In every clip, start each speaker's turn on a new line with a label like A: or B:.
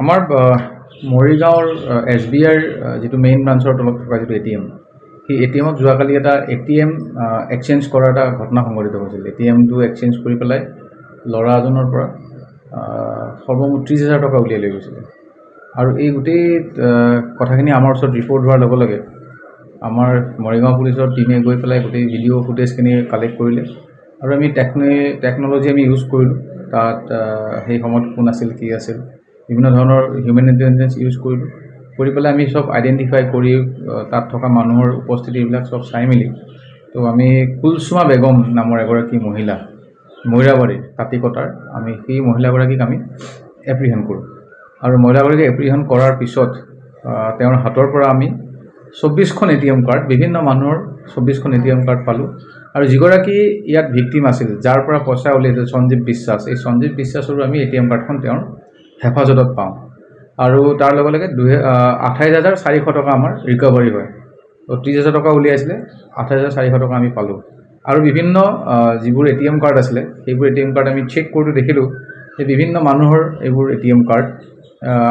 A: আমাৰ মৰিগাঁৱৰ SBIৰ যিটো মেইন ব্ৰাঞ্চৰ তলত থকা যিটো ATM, সেই ATMত যোৱাকালি এটা ATM এক্সচেঞ্জ কৰাৰ এটা ঘটনা সংঘটিত হৈছিল। ATMটো এক্সচেঞ্জ কৰি পেলাই ল'ৰা এজনৰ পৰা সৰ্বমুঠ 30,000 টকা উলিয়াই লৈ গৈছিলে। আৰু এই গোটেই কথাখিনি আমাৰ ওচৰত ৰিপৰ্ট হোৱাৰ লগে লগে আমাৰ মৰিগাঁও পুলিচৰ টিমে গৈ পেলাই গোটেই ভিডিঅ' ফুটেজখিনি কালেক্ট কৰিলে আৰু আমি টেকন'লজি আমি ইউজ কৰিলোঁ। তাত সেই সময়ত কোন আছিল, কি আছিল, বিভিন্ন ধৰণৰ হিউমেন ইণ্টেলিজেঞ্চ ইউজ কৰিলোঁ। কৰি পেলাই আমি সব আইডেণ্টিফাই কৰি তাত থকা মানুহৰ উপস্থিতি এইবিলাক সব চাই মেলি তো আমি কুলসুমা বেগম নামৰ এগৰাকী মহিলা মৈৰাবাৰীৰ কাটিকটাৰ আমি সেই মহিলাগৰাকীক আমি এপ্ৰিহেণ্ড কৰোঁ। আৰু মহিলাগৰাকীক এপ্ৰিহেণ্ড কৰাৰ পিছত তেওঁৰ হাতৰ পৰা আমি 24খন ATM কাৰ্ড, বিভিন্ন মানুহৰ 24খন ATM কাৰ্ড পালোঁ। আৰু যিগৰাকী ইয়াত ভিক্টিম আছিল, যাৰ পৰা পইচা উলিয়াইছিল সঞ্জীৱ বিশ্বাস, এই সঞ্জীৱ বিশ্বাসৰো আমি ATM কাৰ্ডখন তেওঁৰ হেফাজতত পাওঁ। আৰু তাৰ লগে লগে 28,400 টকা আমাৰ ৰিকভাৰী হয়। তো 30,000 টকা উলিয়াইছিলে, 28,400 টকা আমি পালোঁ। আৰু বিভিন্ন যিবোৰ ATM কাৰ্ড আছিলে সেইবোৰ ATM কাৰ্ড আমি চেক কৰোঁতে দেখিলোঁ যে বিভিন্ন মানুহৰ এইবোৰ ATM কাৰ্ড।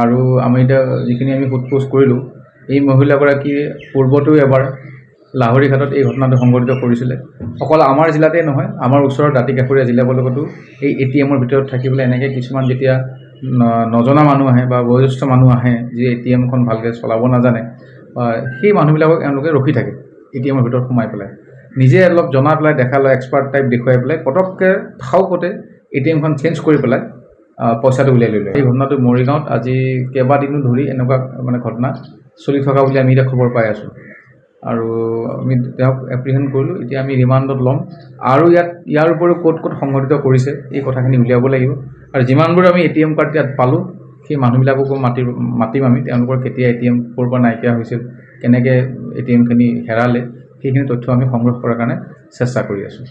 A: আৰু আমি এতিয়া যিখিনি আমি সোধপোছ কৰিলোঁ, এই মহিলাগৰাকীয়ে পূৰ্বতেও এবাৰ লাহৰীঘাটত এই ঘটনাটো সংঘটিত কৰিছিলে। অকল আমাৰ জিলাতেই নহয়, আমাৰ ওচৰৰ দাঁতিকাষৰীয়া জিলাবিলাকতো এই ATMৰ ভিতৰত থাকি পেলাই এনেকৈ কিছুমান যেতিয়া নজনা মানুহ আহে বা বয়োজ্যেষ্ঠ মানুহ আহে, যি ATMখন ভালকৈ চলাব নাজানে, সেই মানুহবিলাকক এওঁলোকে ৰখি থাকে ATMৰ ভিতৰত সোমাই পেলাই। নিজে অলপ জনা পেলাই দেখা লয়, এক্সপাৰ্ট টাইপ দেখুৱাই পেলাই পটককৈ থাউকতে ATMখন চেঞ্জ কৰি পেলাই পইচাটো উলিয়াই লৈ লয়। এই ঘটনাটো মৰিগাঁৱত আজি কেইবাদিনো ধৰি এনেকুৱা মানে ঘটনা চলি থকা বুলি আমি এতিয়া খবৰ পাই আছোঁ। আৰু আমি তেওঁক এপ্ৰিহেণ্ড কৰিলোঁ। এতিয়া আমি ৰিমাণ্ডত ল'ম আৰু ইয়াৰ উপৰিও ক'ত ক'ত সংঘটিত কৰিছে এই কথাখিনি উলিয়াব লাগিব। আৰু যিমানবোৰ আমি ATM কাৰ্ড ইয়াত পালোঁ, সেই মানুহবিলাককো মাতিম আমি, তেওঁলোকৰ কেতিয়া ATM ক'ৰ পৰা নাইকিয়া হৈছিল, কেনেকৈ ATMখিনি হেৰালে, সেইখিনি তথ্য আমি সংগ্ৰহ কৰাৰ কাৰণে চেষ্টা কৰি আছোঁ।